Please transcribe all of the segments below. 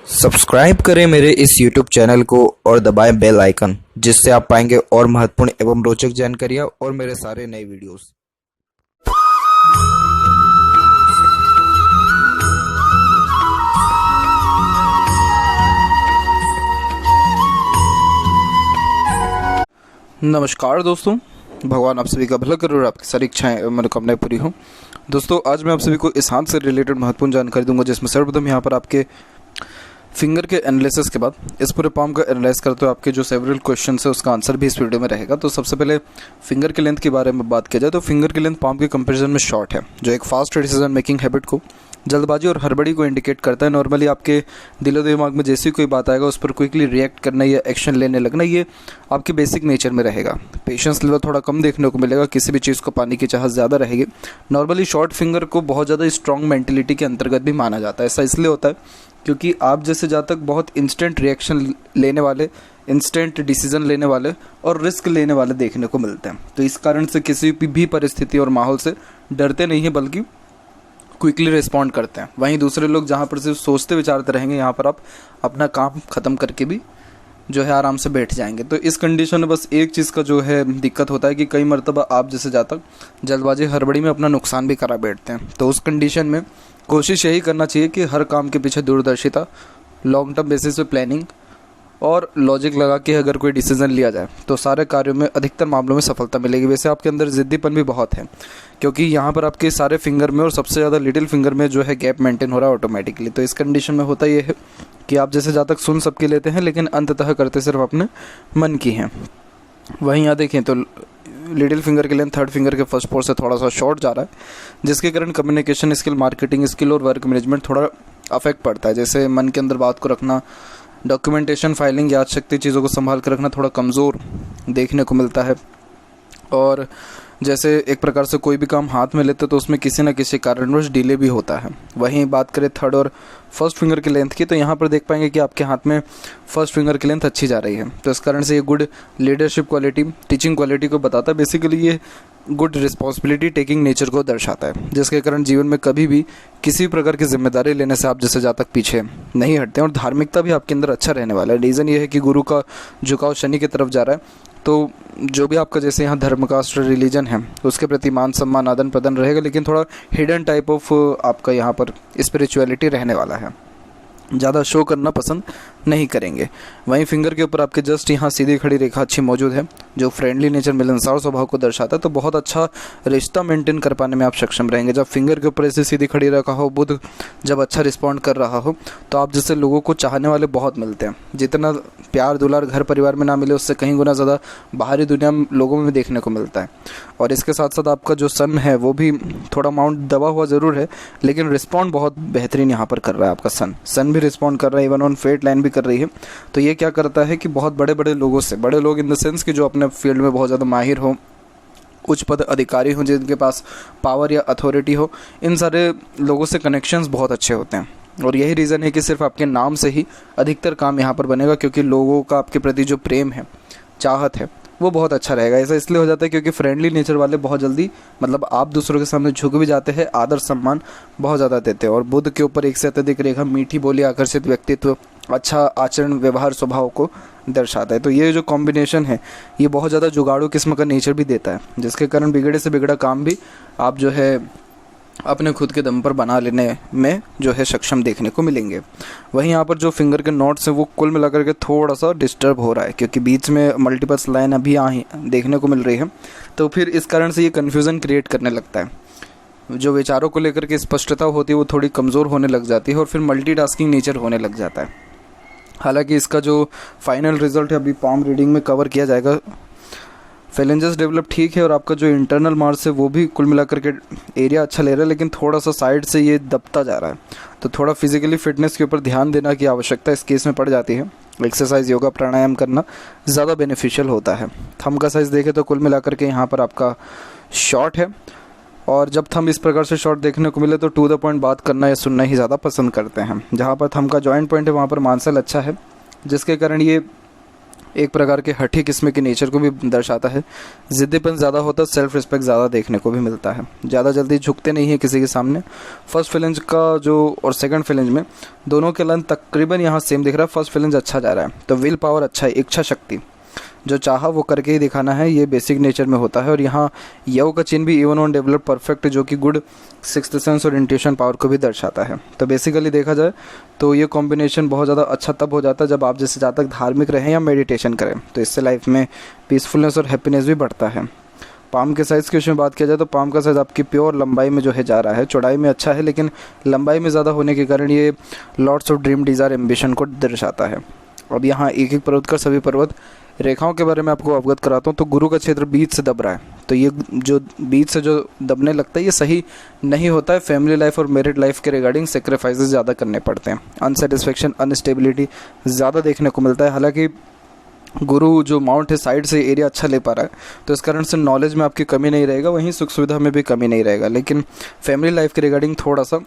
Subscribe करें मेरे इस YouTube चैनल को और दबाएं बेल आइकन, जिससे आप पाएंगे और महत्वपूर्ण एवं रोचक जानकारियाँ और मेरे सारे नए वीडियोस। नमस्कार दोस्तों, भगवान आप सभी का भला करे और आपकी सारी इच्छाएं एवं मनोकामनाएं पूरी हों। दोस्तों, आज मैं आप सभी को इस हाथ से रिलेटेड महत्वपूर्ण जानकारी दूंगा, जिसमें सर्वप्रथम यहाँ पर आपके फिंगर के एनालिसिस के बाद इस पूरे पाम का एनालाइज करते हुए आपके जो सेवरल क्वेश्चन है उसका आंसर भी इस वीडियो में रहेगा। तो सबसे पहले फिंगर के लेंथ के बारे में बात किया जाए तो फिंगर की लेंथ पाम के कंपैरिजन में शॉर्ट है, जो एक फास्ट डिसीजन मेकिंग हैबिट को, जल्दबाजी और हड़बड़ी को इंडिकेट करता है। नॉर्मली आपके दिलो दिमाग में जैसी कोई बात आएगा उस पर क्विकली रिएक्ट करना या एक्शन लेने लगना, ये आपके बेसिक नेचर में रहेगा। पेशेंस लेवल थोड़ा कम देखने को मिलेगा, किसी भी चीज़ को पाने की चाहत ज़्यादा रहेगी। नॉर्मली शॉर्ट फिंगर को बहुत ज़्यादा स्ट्रॉन्ग मेंटेलिटी के अंतर्गत भी माना जाता है। ऐसा इसलिए होता है क्योंकि आप जैसे जातक बहुत इंस्टेंट रिएक्शन लेने वाले, इंस्टेंट डिसीजन लेने वाले और रिस्क लेने वाले देखने को मिलते हैं। तो इस कारण से किसी भी परिस्थिति और माहौल से डरते नहीं हैं, बल्कि क्विकली रिस्पॉन्ड करते हैं। वहीं दूसरे लोग जहाँ पर सिर्फ सोचते विचारते रहेंगे, यहाँ पर आप अपना काम ख़त्म करके भी जो है आराम से बैठ जाएंगे। तो इस कंडीशन में बस एक चीज़ का जो है दिक्कत होता है कि कई मरतबा आप जैसे जातक जल्दबाजी हड़बड़ी में अपना नुकसान भी करा बैठते हैं। तो उस कंडीशन में कोशिश यही करना चाहिए कि हर काम के पीछे दूरदर्शिता, लॉन्ग टर्म बेसिस पे प्लानिंग और लॉजिक लगा के अगर कोई डिसीजन लिया जाए तो सारे कार्यों में अधिकतर मामलों में सफलता मिलेगी। वैसे आपके अंदर ज़िद्दीपन भी बहुत है, क्योंकि यहाँ पर आपके सारे फिंगर में और सबसे ज़्यादा लिटिल फिंगर में जो है गैप मेंटेन हो रहा है ऑटोमेटिकली। तो इस कंडीशन में होता ये है कि आप जैसे जहाँ तक सुन सबके लेते हैं, लेकिन अंततः करते सिर्फ अपने मन की हैं। वहीं यहाँ देखें तो लिटिल फिंगर के लेंथ थर्ड फिंगर के फर्स्ट पोर से थोड़ा सा शॉर्ट जा रहा है, जिसके कारण कम्युनिकेशन स्किल, मार्केटिंग स्किल और वर्क मैनेजमेंट थोड़ा अफेक्ट पड़ता है। जैसे मन के अंदर बात को रखना, डॉक्यूमेंटेशन, फाइलिंग, याद शक्ति, चीज़ों को संभाल कर रखना थोड़ा कमज़ोर देखने को मिलता है। और जैसे एक प्रकार से कोई भी काम हाथ में लेते तो उसमें किसी न किसी कारणवश डिले भी होता है। वहीं बात करें थर्ड और फर्स्ट फिंगर की लेंथ की, तो यहाँ पर देख पाएंगे कि आपके हाथ में फर्स्ट फिंगर की लेंथ अच्छी जा रही है। तो इस कारण से ये good leadership quality, teaching quality को बताता है। बेसिकली ये गुड रिस्पॉन्सिबिलिटी टेकिंग नेचर को दर्शाता है, जिसके कारण जीवन में कभी भी किसी प्रकार की जिम्मेदारी लेने से आप जैसे जहाँ तक पीछे नहीं हटते हैं। और धार्मिकता भी आपके अंदर अच्छा रहने वाला है। रीज़न ये है कि गुरु का झुकाव शनि की तरफ जा रहा है, तो जो भी आपका जैसे यहाँ धर्म, कास्ट, रिलीजन है उसके प्रति मान सम्मान, आदान प्रदान रहेगा, लेकिन थोड़ा हिडन टाइप ऑफ आपका यहाँ पर स्पिरिचुअलिटी रहने वाला है। ज़्यादा शो करना पसंद नहीं करेंगे। वहीं फिंगर के ऊपर आपके जस्ट यहाँ सीधी खड़ी रेखा अच्छी मौजूद है, जो फ्रेंडली नेचर, मिलनसार स्वभाव को दर्शाता है। तो बहुत अच्छा रिश्ता मेंटेन कर पाने में आप सक्षम रहेंगे। जब फिंगर के ऊपर ऐसे सीधी खड़ी रेखा हो, बुध जब अच्छा रिस्पॉन्ड कर रहा हो, तो आप जैसे लोगों को चाहने वाले बहुत मिलते हैं। जितना प्यार दुलार घर परिवार में ना मिले, उससे कहीं गुना ज़्यादा बाहरी दुनिया में लोगों में देखने को मिलता है। और इसके साथ साथ आपका जो सन है वो भी थोड़ा अमाउंट दबा हुआ ज़रूर है, लेकिन रिस्पॉन्ड बहुत बेहतरीन यहाँ पर कर रहा है। आपका सन भी रिस्पॉन्ड कर रहा है, इवन ऑन फेट लाइन भी कर रही है। तो ये क्या करता है कि बहुत बड़े बड़े लोगों से, बड़े लोग इन द सेंस कि जो अपने फील्ड में बहुत ज़्यादा माहिर हो, उच्च पद अधिकारी हो, जिनके पास पावर या अथॉरिटी हो, इन सारे लोगों से कनेक्शंस बहुत अच्छे होते हैं। और यही रीज़न है कि सिर्फ आपके नाम से ही अधिकतर काम यहाँ पर बनेगा, क्योंकि लोगों का आपके प्रति जो प्रेम है, चाहत है, वो बहुत अच्छा रहेगा। ऐसा इसलिए हो जाता है क्योंकि फ्रेंडली नेचर वाले बहुत जल्दी, मतलब आप दूसरों के सामने झुक भी जाते हैं, आदर सम्मान बहुत ज़्यादा देते हैं। और बुध के ऊपर एक से अत्यधिक रेखा मीठी बोली, आकर्षित व्यक्तित्व, अच्छा आचरण, व्यवहार, स्वभाव को दर्शाता है। तो ये जो कॉम्बिनेशन है ये बहुत ज़्यादा जुगाड़ू किस्म का नेचर भी देता है, जिसके कारण बिगड़े से बिगड़ा काम भी आप जो है अपने खुद के दम पर बना लेने में जो है सक्षम देखने को मिलेंगे। वहीं यहाँ पर जो फिंगर के नोट्स हैं वो कुल मिलाकर के थोड़ा सा डिस्टर्ब हो रहा है, क्योंकि बीच में मल्टीपल्स लाइन अभी देखने को मिल रही है। तो फिर इस कारण से ये कन्फ्यूज़न क्रिएट करने लगता है। जो विचारों को लेकर के स्पष्टता होती है वो थोड़ी कमज़ोर होने लग जाती है, और फिर मल्टीटास्किंग नेचर होने लग जाता है। हालांकि इसका जो फाइनल रिजल्ट है अभी पाम रीडिंग में कवर किया जाएगा। फेलेंजेस डेवलप ठीक है, और आपका जो इंटरनल मार्क्स है वो भी कुल मिलाकर के एरिया अच्छा ले रहा है, लेकिन थोड़ा सा साइड से ये दबता जा रहा है। तो थोड़ा फिजिकली फिटनेस के ऊपर ध्यान देना की आवश्यकता इस केस में पड़ जाती है। एक्सरसाइज, योगा, प्राणायाम करना ज़्यादा बेनिफिशियल होता है। थंब का साइज़ देखें तो कुल मिलाकर के यहाँ पर आपका शॉर्ट है, और जब थंब इस प्रकार से शॉर्ट देखने को मिले तो टू द पॉइंट बात करना या सुनना ही ज़्यादा पसंद करते हैं। जहाँ पर थंब का जॉइंट पॉइंट है वहाँ पर मांसल अच्छा है, जिसके कारण ये एक प्रकार के हठी किस्म के नेचर को भी दर्शाता है। ज़िद्दीपन ज़्यादा होता है, सेल्फ रिस्पेक्ट ज़्यादा देखने को भी मिलता है, ज़्यादा जल्दी झुकते नहीं है किसी के सामने। फर्स्ट फ्लेंज का जो और सेकंड फ्लेंज में दोनों के लन तकरीबन यहाँ सेम दिख रहा है। फर्स्ट फ्लेंज अच्छा जा रहा है, तो विल पावर अच्छा है, इच्छा शक्ति, जो चाहा वो करके ही दिखाना है, ये बेसिक नेचर में होता है। और यहाँ यव का चिन्ह भी इवन ऑन डेवलप परफेक्ट, जो कि गुड सिक्स्थ सेंस और इंट्यूशन पावर को भी दर्शाता है। तो बेसिकली देखा जाए तो ये कॉम्बिनेशन बहुत ज़्यादा अच्छा तब हो जाता है जब आप जैसे जातक धार्मिक रहें या मेडिटेशन करें, तो इससे लाइफ में पीसफुलनेस और हैप्पीनेस भी बढ़ता है। पाम के साइज़ के विषय में बात किया जाए तो पाम का साइज़ आपकी प्योर लंबाई में जो है जा रहा है, चौड़ाई में अच्छा है लेकिन लंबाई में ज़्यादा होने के कारण ये lots of dream desire ambition को दर्शाता है। अब यहाँ एक एक पर्वत कर सभी पर्वत रेखाओं के बारे में आपको अवगत कराता हूँ। तो गुरु का क्षेत्र बीच से दब रहा है, तो ये जो बीच से जो दबने लगता है ये सही नहीं होता है। फैमिली लाइफ और मैरिड लाइफ के रिगार्डिंग सेक्रीफाइसेस ज़्यादा करने पड़ते हैं, अनसेटिस्फेक्शन अनस्टेबिलिटी ज़्यादा देखने को मिलता है। हालांकि गुरु जो माउंट है साइड से एरिया अच्छा ले पा रहा है, तो इस कारण से नॉलेज में आपकी कमी नहीं रहेगा, वहीं सुख सुविधा में भी कमी नहीं रहेगा। लेकिन फैमिली लाइफ के रिगार्डिंग थोड़ा सा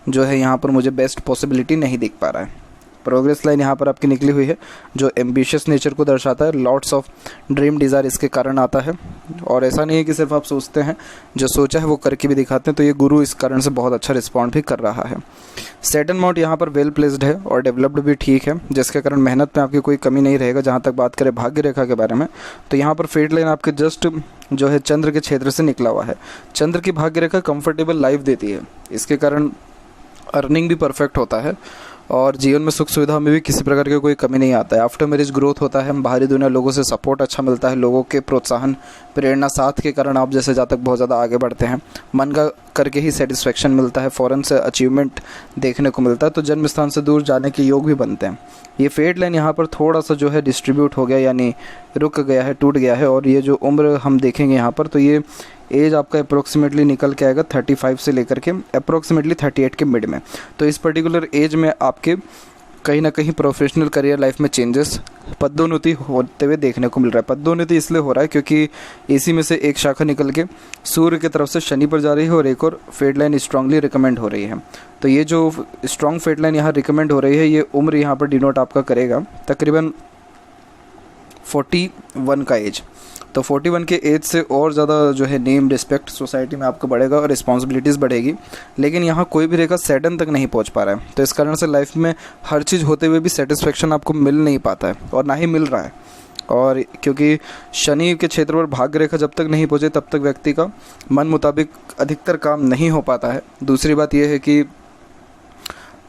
जो है यहाँ पर मुझे बेस्ट पॉसिबिलिटी नहीं दिख पा रहा है। प्रोग्रेस लाइन यहाँ पर आपकी निकली हुई है, जो एम्बिशियस नेचर को दर्शाता है। लॉट्स ऑफ ड्रीम डिज़ायर इसके कारण आता है, और ऐसा नहीं है कि सिर्फ आप सोचते हैं, जो सोचा है वो करके भी दिखाते हैं। तो ये गुरु इस कारण से बहुत अच्छा रिस्पॉन्ड भी कर रहा है। सैटर्न माउंट यहाँ पर वेल प्लेस्ड है और डेवलप्ड भी ठीक है, जिसके कारण मेहनत में आपकी कोई कमी नहीं रहेगा। जहाँ तक बात करें भाग्य रेखा के बारे में, तो यहाँ पर फेट लाइन आपके जस्ट जो है चंद्र के क्षेत्र से निकला हुआ है। चंद्र की भाग्य रेखा कंफर्टेबल लाइफ देती है, इसके कारण अर्निंग भी परफेक्ट होता है और जीवन में सुख सुविधा में भी किसी प्रकार की कोई कमी नहीं आता है। आफ्टर मैरिज ग्रोथ होता है, बाहरी दुनिया लोगों से सपोर्ट अच्छा मिलता है, लोगों के प्रोत्साहन प्रेरणा साथ के कारण आप जैसे जातक बहुत ज़्यादा आगे बढ़ते हैं। मन का करके ही सेटिस्फेक्शन मिलता है, फ़ौरन से अचीवमेंट देखने को मिलता है, तो जन्म स्थान से दूर जाने के योग भी बनते हैं। ये फेट लाइन यहाँ पर थोड़ा सा जो है डिस्ट्रीब्यूट हो गया, यानी रुक गया है, टूट गया है। और ये जो उम्र हम देखेंगे यहाँ पर, तो ये एज आपका अप्रोक्सीमेटली निकल के आएगा 35 से लेकर के अप्रोक्सीमेटली 38 के मिड में। तो इस पर्टिकुलर एज में आपके कहीं ना कहीं प्रोफेशनल करियर लाइफ में चेंजेस, पदोन्नति होते हुए देखने को मिल रहा है। पदोन्नति इसलिए हो रहा है क्योंकि इसी में से एक शाखा निकल के सूर्य की तरफ से शनि पर जा रही है और एक और फेट लाइन स्ट्रांगली रिकमेंड हो रही है। तो ये जो स्ट्रॉन्ग फेट लाइन यहाँ रिकमेंड हो रही है, ये उम्र यहाँ पर डिनोट आपका करेगा तकरीबन 41 का एज। तो 41 के एज से और ज़्यादा जो है नेम रिस्पेक्ट सोसाइटी में आपको बढ़ेगा और रिस्पॉन्सिबिलिटीज़ बढ़ेगी। लेकिन यहाँ कोई भी रेखा सैटर्न तक नहीं पहुँच पा रहा है, तो इस कारण से लाइफ में हर चीज़ होते हुए भी सेटिस्फेक्शन आपको मिल नहीं पाता है और ना ही मिल रहा है। और क्योंकि शनि के क्षेत्र पर भाग्य रेखा जब तक नहीं पहुँचे तब तक व्यक्ति का मन मुताबिक अधिकतर काम नहीं हो पाता है। दूसरी बात यह है कि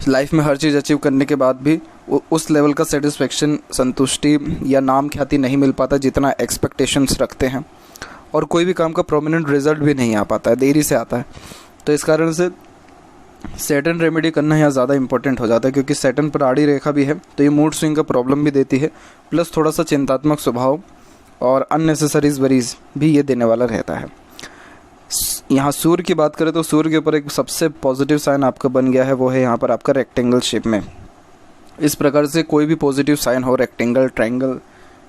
लाइफ में हर चीज़ अचीव करने के बाद भी उस लेवल का सेटिस्फेक्शन, संतुष्टि या नाम ख्याति नहीं मिल पाता जितना एक्सपेक्टेशंस रखते हैं, और कोई भी काम का प्रोमिनेंट रिजल्ट भी नहीं आ पाता है, देरी से आता है। तो इस कारण से सैटर्न रेमेडी करना यहाँ ज़्यादा इंपॉर्टेंट हो जाता है, क्योंकि सैटर्न पर आड़ी रेखा भी है, तो ये मूड स्विंग का प्रॉब्लम भी देती है, प्लस थोड़ा सा चिंतात्मक स्वभाव और अननेसेसरीज वरीज भी ये देने वाला रहता है। यहाँ सूर्य की बात करें तो सूर्य के ऊपर एक सबसे पॉजिटिव साइन आपका बन गया है, वो है यहाँ पर आपका रेक्टेंगल शेप में। इस प्रकार से कोई भी पॉजिटिव साइन हो, रेक्टेंगल, ट्रायंगल,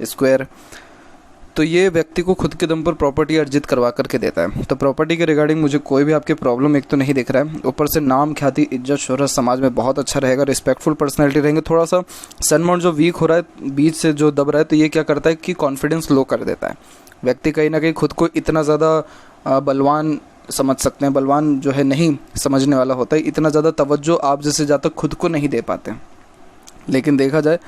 स्क्वायर, तो ये व्यक्ति को खुद के दम पर प्रॉपर्टी अर्जित करवा करके देता है। तो प्रॉपर्टी के रिगार्डिंग मुझे कोई भी आपके प्रॉब्लम एक तो नहीं दिख रहा है, ऊपर से नाम ख्याति इज्जत शोहरत समाज में बहुत अच्छा रहेगा, रिस्पेक्टफुल पर्सनैलिटी रहेंगे। थोड़ा सा सन माउंट जो वीक हो रहा है, बीच से जो दब रहा है, तो ये क्या करता है कि कॉन्फिडेंस लो कर देता है। व्यक्ति कहीं ना कहीं खुद को इतना ज़्यादा बलवान समझ सकते हैं, बलवान जो है नहीं समझने वाला होता है, इतना ज़्यादा तवज्जो आप जैसे ज़्यादा खुद को नहीं दे पाते। लेकिन देखा जाए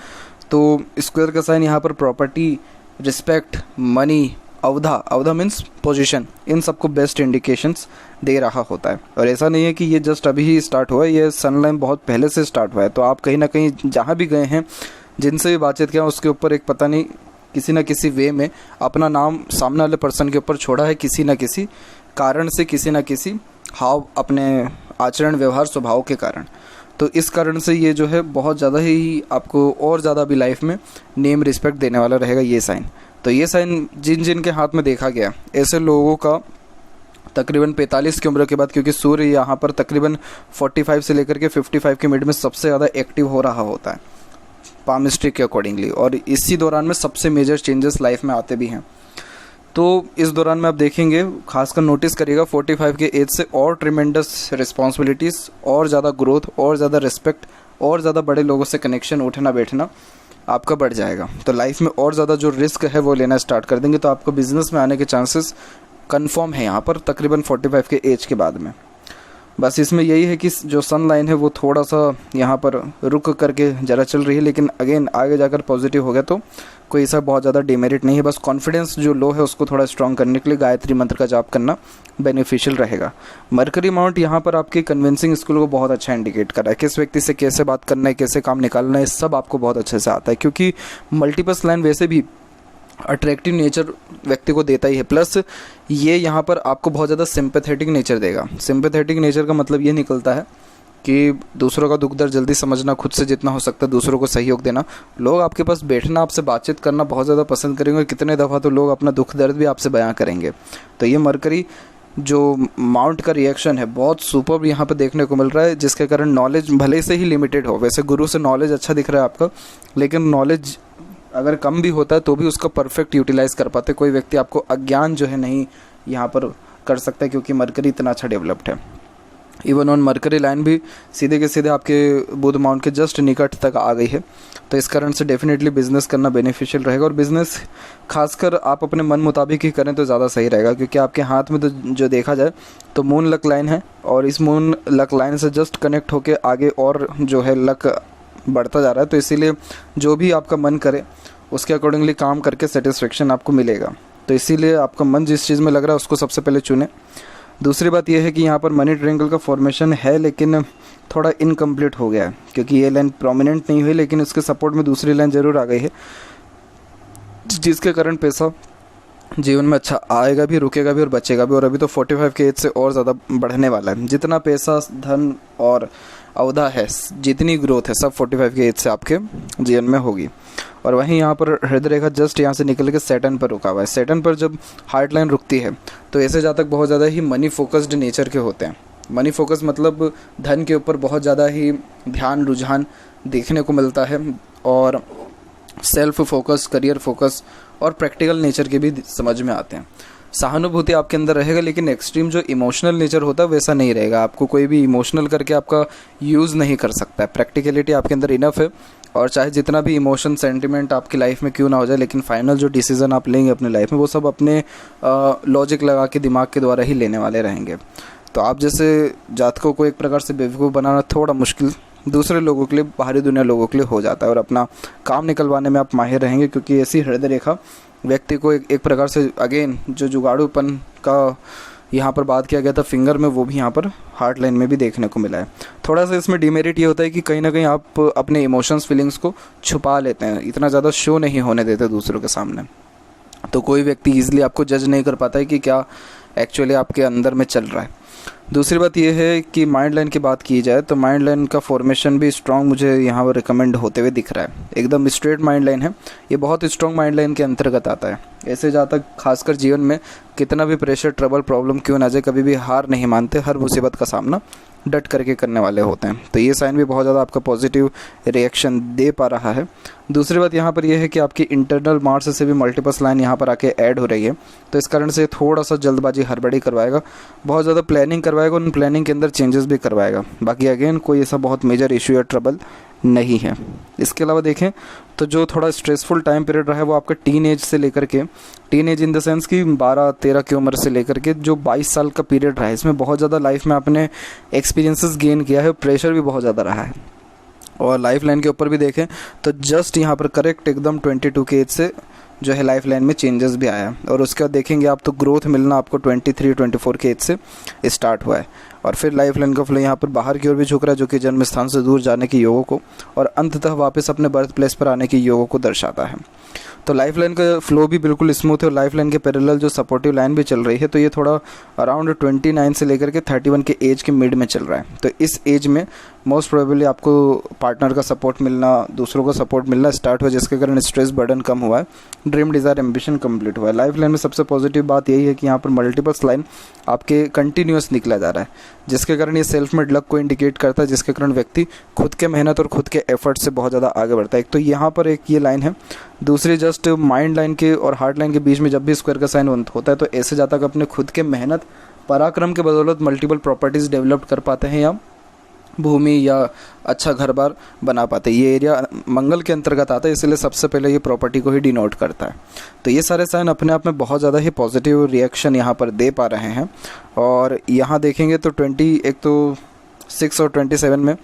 तो स्क्वायर का साइन यहाँ पर प्रॉपर्टी, रिस्पेक्ट, मनी, अवधा मीन्स पोजीशन, इन सबको बेस्ट इंडिकेशंस दे रहा होता है। और ऐसा नहीं है कि ये जस्ट अभी ही स्टार्ट हुआ है, ये सनलाइन बहुत पहले से स्टार्ट हुआ है। तो आप कहीं ना कहीं जहाँ भी गए हैं, जिनसे भी बातचीत किया, उसके ऊपर एक पता नहीं किसी न किसी वे में अपना नाम सामने वाले पर्सन के ऊपर छोड़ा है, किसी न किसी कारण से, किसी न किसी हाव, अपने आचरण, व्यवहार, स्वभाव के कारण। तो इस कारण से ये जो है बहुत ज़्यादा ही आपको और ज़्यादा भी लाइफ में नेम रिस्पेक्ट देने वाला रहेगा ये साइन। तो ये साइन जिन जिन के हाथ में देखा गया, ऐसे लोगों का तकरीबन 45 की उम्र के बाद, क्योंकि सूर्य यहाँ पर तकरीबन 45 से लेकर के 55 के मिड में सबसे ज़्यादा एक्टिव हो रहा होता है पामिस्ट्री के अकॉर्डिंगली, और इसी दौरान में सबसे मेजर चेंजेस लाइफ में आते भी हैं। तो इस दौरान में आप देखेंगे, खासकर नोटिस करिएगा, 45 के एज से और ट्रिमेंडस रिस्पॉन्सिबिलिटीज़, और ज़्यादा ग्रोथ, और ज़्यादा रिस्पेक्ट, और ज़्यादा बड़े लोगों से कनेक्शन, उठना बैठना आपका बढ़ जाएगा। तो लाइफ में और ज़्यादा जो रिस्क है वो लेना स्टार्ट कर देंगे, तो आपको बिजनेस में आने के चांसेस कंफर्म है यहाँ पर तकरीबन 45 के एज के बाद में। बस इसमें यही है कि जो सन लाइन है वो थोड़ा सा यहाँ पर रुक करके ज़रा चल रही है, लेकिन अगेन आगे जाकर पॉजिटिव हो गया तो कोई ऐसा बहुत ज़्यादा डिमेरिट नहीं है। बस कॉन्फिडेंस जो लो है उसको थोड़ा स्ट्रॉन्ग करने के लिए गायत्री मंत्र का जाप करना बेनिफिशियल रहेगा। मरकरी माउंट यहाँ पर आपके कन्विंसिंग स्किल को बहुत अच्छा इंडिकेट कर रहा है, किस व्यक्ति से कैसे बात करना है, कैसे काम निकालना है, सब आपको बहुत अच्छे से आता है, क्योंकि मल्टीपल्स लाइन वैसे भी अट्रैक्टिव नेचर व्यक्ति को देता ही है। प्लस ये यहाँ पर आपको बहुत ज़्यादा सिंपैथेटिक नेचर देगा। सिंपैथेटिक नेचर का मतलब ये निकलता है कि दूसरों का दुख दर्द जल्दी समझना, खुद से जितना हो सकता है दूसरों को सहयोग देना। लोग आपके पास बैठना, आपसे बातचीत करना बहुत ज़्यादा पसंद करेंगे, और कितने दफ़ा तो लोग अपना दुख दर्द भी आपसे बयां करेंगे। तो ये मरकरी जो माउंट का रिएक्शन है बहुत सुपर यहाँ पे देखने को मिल रहा है, जिसके कारण नॉलेज भले से ही लिमिटेड हो। वैसे गुरु से नॉलेज अच्छा दिख रहा है आपका, लेकिन नॉलेज अगर कम भी होता है तो भी उसका परफेक्ट यूटिलाइज कर पाते। कोई व्यक्ति आपको अज्ञान जो है नहीं यहाँ पर कर सकता है, क्योंकि मरकरी इतना अच्छा डेवलप्ड है। इवन ऑन मरकरी लाइन भी सीधे के सीधे आपके बुध माउंट के जस्ट निकट तक आ गई है। तो इस कारण से डेफिनेटली बिजनेस करना बेनिफिशियल रहेगा, और बिजनेस खासकर आप अपने मन मुताबिक ही करें तो ज़्यादा सही रहेगा, क्योंकि आपके हाथ में तो जो देखा जाए तो मून लक लाइन है, और इस मून लक लाइन से जस्ट कनेक्ट होके आगे और जो है लक बढ़ता जा रहा है। तो इसीलिए जो भी आपका मन करे उसके अकॉर्डिंगली काम करके सेटिस्फेक्शन आपको मिलेगा। तो इसीलिए आपका मन जिस चीज़ में लग रहा है उसको सबसे पहले चुने। दूसरी बात यह है कि यहाँ पर मनी ट्रायंगल का फॉर्मेशन है, लेकिन थोड़ा इनकम्प्लीट हो गया है, क्योंकि ये लाइन प्रोमिनेंट नहीं हुई, लेकिन उसके सपोर्ट में दूसरी लाइन ज़रूर आ गई है, जिसके कारण पैसा जीवन में अच्छा आएगा भी, रुकेगा भी और बचेगा भी। और अभी तो 45 के एज से और ज़्यादा बढ़ने वाला है। जितना पैसा, धन और अवधा है, जितनी ग्रोथ है, सब 45 के एज से आपके जीवन में होगी। और वहीं यहाँ पर हृदय रेखा जस्ट यहाँ से निकल के सैटर्न पर रुका हुआ है। सैटर्न पर जब हार्ट लाइन रुकती है तो ऐसे जातक बहुत ज़्यादा ही मनी फोकस्ड नेचर के होते हैं। मनी फोकस मतलब धन के ऊपर बहुत ज़्यादा ही ध्यान, रुझान देखने को मिलता है, और सेल्फ फोकस, करियर फोकस और प्रैक्टिकल नेचर के भी समझ में आते हैं। सहानुभूति आपके अंदर रहेगा, लेकिन एक्सट्रीम जो इमोशनल नेचर होता है वैसा नहीं रहेगा। आपको कोई भी इमोशनल करके आपका यूज़ नहीं कर सकता है। प्रैक्टिकलिटी आपके अंदर इनफ है, और चाहे जितना भी इमोशन, सेंटिमेंट आपकी लाइफ में क्यों ना हो जाए, लेकिन फाइनल जो डिसीजन आप लेंगे अपनी लाइफ में वो सब अपने लॉजिक लगा के, दिमाग के द्वारा ही लेने वाले रहेंगे। तो आप जैसे जातकों को एक प्रकार से बेवकूफ़ बनाना थोड़ा मुश्किल दूसरे लोगों के लिए, बाहरी दुनिया लोगों के लिए हो जाता है, और अपना काम निकलवाने में आप माहिर रहेंगे, क्योंकि ऐसी हृदय रेखा व्यक्ति को एक प्रकार से अगेन जो जुगाड़ूपन का यहाँ पर बात किया गया था फिंगर में, वो भी यहाँ पर हार्ट लाइन में भी देखने को मिला है। थोड़ा सा इसमें डिमेरिट ये होता है कि कहीं ना कहीं आप अपने इमोशंस, फीलिंग्स को छुपा लेते हैं, इतना ज़्यादा शो नहीं होने देते दूसरों के सामने। तो कोई व्यक्ति ईजिली आपको जज नहीं कर पाता है कि क्या एक्चुअली आपके अंदर में चल रहा है। दूसरी बात यह है कि माइंड लाइन की बात की जाए तो माइंड लाइन का फॉर्मेशन भी स्ट्रॉन्ग मुझे यहाँ पर रिकमेंड होते हुए दिख रहा है। एकदम स्ट्रेट माइंड लाइन है, ये बहुत स्ट्रॉन्ग माइंड लाइन के अंतर्गत आता है। ऐसे जातक खासकर जीवन में कितना भी प्रेशर, ट्रबल, प्रॉब्लम क्यों ना जाए, कभी भी हार नहीं मानते, हर मुसीबत का सामना डट करके करने वाले होते हैं। तो ये साइन भी बहुत ज़्यादा आपका पॉजिटिव रिएक्शन दे पा रहा है। दूसरी बात यहाँ पर यह है कि आपकी इंटरनल मार्स से भी मल्टीपल्स लाइन यहाँ पर आके ऐड हो रही है, तो इस कारण से थोड़ा सा जल्दबाजी, हड़बड़ी करवाएगा, बहुत ज़्यादा प्लानिंग करवाएगा, उन प्लानिंग के अंदर चेंजेस भी करवाएगा। बाकी अगेन कोई ऐसा बहुत मेजर इशू या ट्रबल नहीं है। इसके अलावा देखें तो जो थोड़ा स्ट्रेसफुल टाइम पीरियड रहा है वो आपका टीन एज से लेकर के, teenage in the sense कि 12-13 की उम्र से लेकर के जो 22 साल का पीरियड रहा है, इसमें बहुत ज़्यादा लाइफ में आपने एक्सपीरियंसेस गेन किया है, प्रेशर भी बहुत ज़्यादा रहा है। और लाइफ लाइन के ऊपर भी देखें तो जस्ट यहाँ पर करेक्ट एकदम 22 के एज से जो है लाइफ लाइन में चेंजेस भी आया, और उसके बाद देखेंगे आप तो ग्रोथ मिलना आपको 23-24 के एज से स्टार्ट हुआ है। और फिर लाइफ लाइन का फ्लो यहाँ पर बाहर की ओर भी झुक रहा है, जो कि जन्म स्थान से दूर जाने की योगों को और अंततः वापस अपने बर्थ प्लेस पर आने की योगों को दर्शाता है। तो लाइफ लाइन का फ्लो भी बिल्कुल स्मूथ है, और लाइफ लाइन के पैरेलल जो सपोर्टिव लाइन भी चल रही है, तो ये थोड़ा अराउंड 29 से लेकर के 31 के एज के मिड में चल रहा है। तो इस एज में मोस्ट प्रोबेबली आपको पार्टनर का सपोर्ट मिलना, दूसरों का सपोर्ट मिलना स्टार्ट हुआ, जिसके कारण स्ट्रेस बर्डन कम हुआ है, ड्रीम डिज़ायर एम्बिशन कंप्लीट हुआ है। लाइफ लाइन में सबसे पॉजिटिव बात यही है कि यहाँ पर मल्टीपल्स लाइन आपके कंटिन्यूस निकला जा रहा है, जिसके कारण ये सेल्फ मेड लक को इंडिकेट करता है, जिसके कारण व्यक्ति खुद के मेहनत और खुद के एफर्ट से बहुत ज़्यादा आगे बढ़ता है। एक तो यहाँ पर एक ये लाइन है, दूसरी जस्ट माइंड लाइन के और हार्ट लाइन के बीच में जब भी स्क्वायर का साइन होता है तो ऐसे जातक अपने खुद के मेहनत, पराक्रम के बदौलत मल्टीपल प्रॉपर्टीज़ डेवलप कर पाते हैं, या भूमि या अच्छा घर बार बना पाते। ये एरिया मंगल के अंतर्गत आता है, इसलिए सबसे पहले ये प्रॉपर्टी को ही डिनोट करता है। तो ये सारे साइन अपने आप में बहुत ज़्यादा ही पॉजिटिव रिएक्शन यहाँ पर दे पा रहे हैं। और यहाँ देखेंगे तो 20, एक तो 6 और 27 में,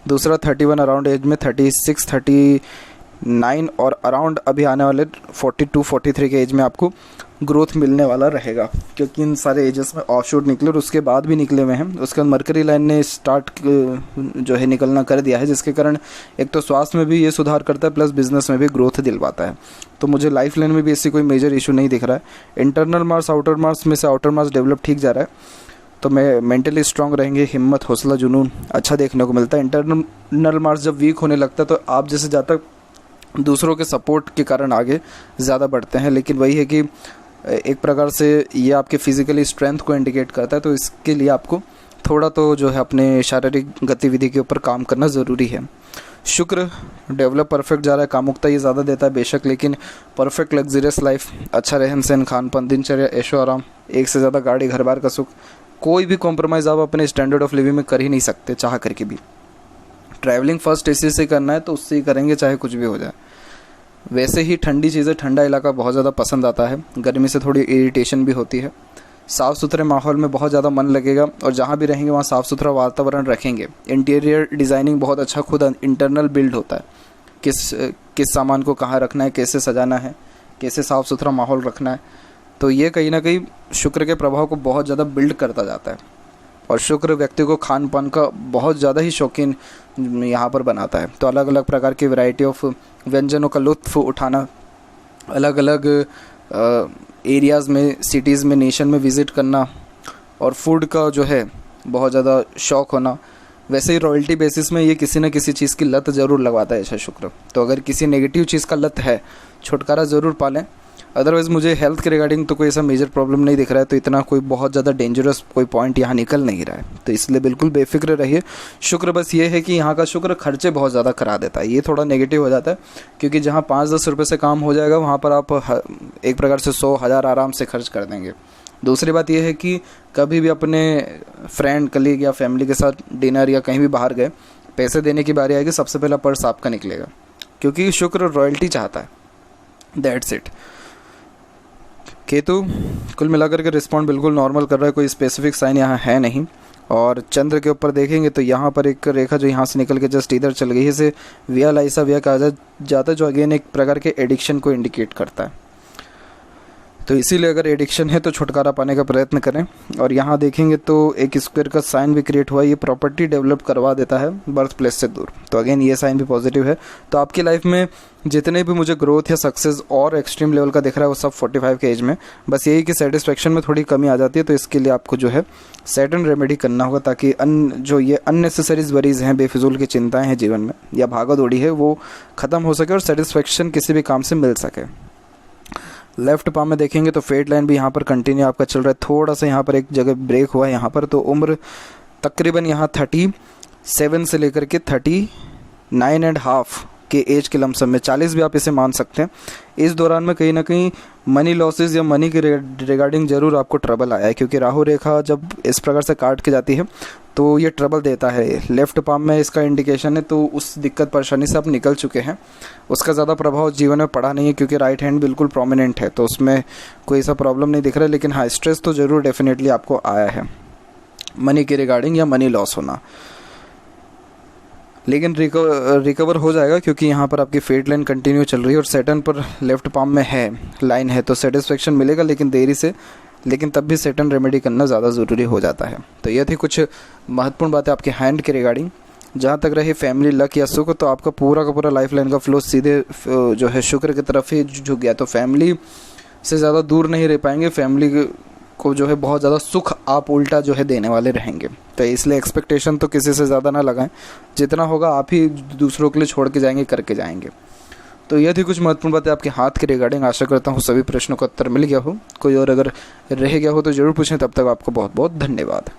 दूसरा 31 अराउंड एज में, 36, 39 और अराउंड अभी आने वाले 42, 43 के एज में आपको ग्रोथ मिलने वाला रहेगा, क्योंकि इन सारे एजेस में ऑफशूट निकले और उसके बाद भी निकले हुए हैं। उसके बाद मरकरी लाइन ने स्टार्ट जो है निकलना कर दिया है, जिसके कारण एक तो स्वास्थ्य में भी ये सुधार करता है, प्लस बिजनेस में भी ग्रोथ दिलवाता है। तो मुझे लाइफ लाइन में भी इससे कोई मेजर इशू नहीं दिख रहा है। इंटरनल मार्क्स, आउटर मार्क्स में से आउटर मार्क्स डेवलप ठीक जा रहा है, तो मैं मेंटली स्ट्रांग रहेंगे, हिम्मत, हौसला, जुनून अच्छा देखने को मिलता है। इंटरनल मार्क्स जब वीक होने लगता है तो आप जैसे ज़्यादा दूसरों के सपोर्ट के कारण आगे ज़्यादा बढ़ते हैं, लेकिन वही है कि एक प्रकार से ये आपके फिजिकली स्ट्रेंथ को इंडिकेट करता है, तो इसके लिए आपको थोड़ा तो जो है अपने शारीरिक गतिविधि के ऊपर काम करना ज़रूरी है। शुक्र डेवलप परफेक्ट जा रहा है, कामुकता ये ज़्यादा देता है बेशक, लेकिन परफेक्ट लग्जरियस लाइफ, अच्छा रहन सहन, खान पान, दिनचर्या, ऐशो आराम, एक से ज़्यादा गाड़ी, घर बार का सुख, कोई भी कॉम्प्रोमाइज़ आप अपने स्टैंडर्ड ऑफ लिविंग में कर ही नहीं सकते चाह करके भी। ट्रैवलिंग फर्स्ट एसी से करना है तो उससे ही करेंगे, चाहे कुछ भी हो जाए। वैसे ही ठंडी चीज़ें, ठंडा इलाका बहुत ज़्यादा पसंद आता है, गर्मी से थोड़ी इरिटेशन भी होती है। साफ़ सुथरे माहौल में बहुत ज़्यादा मन लगेगा, और जहाँ भी रहेंगे वहाँ साफ़ सुथरा वातावरण रखेंगे। इंटीरियर डिज़ाइनिंग बहुत अच्छा खुद इंटरनल बिल्ड होता है, किस सामान को कहाँ रखना है, कैसे सजाना है, कैसे साफ़ सुथरा माहौल रखना है। तो ये कहीं ना कहीं शुक्र के प्रभाव को बहुत ज़्यादा बिल्ड करता जाता है, और शुक्र व्यक्ति को खान पान का बहुत ज़्यादा ही शौकीन यहाँ पर बनाता है। तो अलग अलग प्रकार की वैरायटी ऑफ व्यंजनों का लुत्फ़ उठाना, अलग अलग एरियाज़ में, सिटीज़ में, नेशन में विज़िट करना, और फूड का जो है बहुत ज़्यादा शौक़ होना। वैसे ही रॉयल्टी बेसिस में ये किसी न किसी चीज़ की लत ज़रूर लगवाता है ऐसा शुक्र। तो अगर किसी नेगेटिव चीज़ का लत है, छुटकारा ज़रूर पालें। अदरवाइज़ मुझे हेल्थ के रिगार्डिंग तो कोई ऐसा मेजर प्रॉब्लम नहीं दिख रहा है, तो इतना कोई बहुत ज़्यादा डेंजरस कोई पॉइंट यहाँ निकल नहीं रहा है, तो इसलिए बिल्कुल बेफिक्र रहिए। शुक्र बस ये है कि यहाँ का शुक्र खर्चे बहुत ज़्यादा करा देता है, ये थोड़ा नेगेटिव हो जाता है, क्योंकि जहाँ 5-10 रुपये से काम हो जाएगा वहाँ पर आप एक प्रकार से 100,000 आराम से खर्च कर देंगे। दूसरी बात यह है कि कभी भी अपने फ्रेंड, कलीग या फैमिली के साथ डिनर या कहीं भी बाहर गए, पैसे देने की बारी आएगी, सबसे पहला पर्स आपका निकलेगा, क्योंकि शुक्र रॉयल्टी चाहता है। That's it. केतु कुल मिलाकर के रिस्पॉन्ड बिल्कुल नॉर्मल कर रहा है, कोई स्पेसिफिक साइन यहाँ है नहीं। और चंद्र के ऊपर देखेंगे तो यहाँ पर एक रेखा जो यहाँ से निकल के जस्ट इधर चल गई है, इसे विया लाइसा विया कहा जाता है, जो अगेन एक प्रकार के एडिक्शन को इंडिकेट करता है। तो इसीलिए अगर एडिक्शन है तो छुटकारा पाने का प्रयत्न करें। और यहाँ देखेंगे तो एक स्क्वायर का साइन भी क्रिएट हुआ, ये प्रॉपर्टी डेवलप करवा देता है बर्थ प्लेस से दूर, तो अगेन ये साइन भी पॉजिटिव है। तो आपकी लाइफ में जितने भी मुझे ग्रोथ या सक्सेस और एक्सट्रीम लेवल का दिख रहा है वो सब 45 के एज में, बस यही कि सेटिस्फेक्शन में थोड़ी कमी आ जाती है। तो इसके लिए आपको जो है सैटर्न रेमेडी करना होगा, ताकि जो ये अननेसेसरीज वरीज हैं, बेफिजूल की चिंताएं हैं जीवन में या भागा दौड़ी है, वो ख़त्म हो सके और सेटिस्फेक्शन किसी भी काम से मिल सके। लेफ्ट पाम में देखेंगे तो फेट लाइन भी यहाँ पर कंटिन्यू आपका चल रहा है, थोड़ा सा यहाँ पर एक जगह ब्रेक हुआ है यहाँ पर। तो उम्र तकरीबन यहाँ 37 से लेकर के 39.5 के एज के लमसम में, 40 भी आप इसे मान सकते हैं। इस दौरान में कहीं ना कहीं मनी लॉसेस या मनी के रिगार्डिंग ज़रूर आपको ट्रबल आया है, क्योंकि राहु रेखा जब इस प्रकार से काट के जाती है तो ये ट्रबल देता है। लेफ्ट पाम में इसका इंडिकेशन है, तो उस दिक्कत परेशानी से आप निकल चुके हैं, उसका ज़्यादा प्रभाव जीवन में पड़ा नहीं है, क्योंकि राइट हैंड बिल्कुल प्रोमिनेंट है, तो उसमें कोई ऐसा प्रॉब्लम नहीं दिख रहा है। लेकिन हाँ, स्ट्रेस तो ज़रूर डेफिनेटली आपको आया है मनी के रिगार्डिंग या मनी लॉस होना, लेकिन रिकवर हो जाएगा, क्योंकि यहाँ पर आपकी फेट लाइन कंटिन्यू चल रही है और सैटर्न पर लेफ्ट पाम में है लाइन है, तो सेटिस्फेक्शन मिलेगा लेकिन देरी से, लेकिन तब भी सैटर्न रेमेडी करना ज़्यादा ज़रूरी हो जाता है। तो ये थी कुछ महत्वपूर्ण बातें आपके हैंड के रिगार्डिंग। जहाँ तक रही फैमिली, लक या सुख, तो आपका पूरा का पूरा लाइफ लाइन का फ्लो सीधे जो है शुक्र की तरफ ही झुक गया, तो फैमिली से ज़्यादा दूर नहीं रह पाएंगे, फैमिली को जो है बहुत ज़्यादा सुख आप उल्टा जो है देने वाले रहेंगे। तो इसलिए एक्सपेक्टेशन तो किसी से ज़्यादा ना लगाएं, जितना होगा आप ही दूसरों के लिए छोड़ के जाएंगे, करके जाएंगे। तो यह थी कुछ महत्वपूर्ण बातें आपके हाथ के रिगार्डिंग। आशा करता हूँ सभी प्रश्नों का उत्तर मिल गया हो, कोई और अगर रह गया हो तो ज़रूर पूछें। तब तक आपको बहुत बहुत धन्यवाद।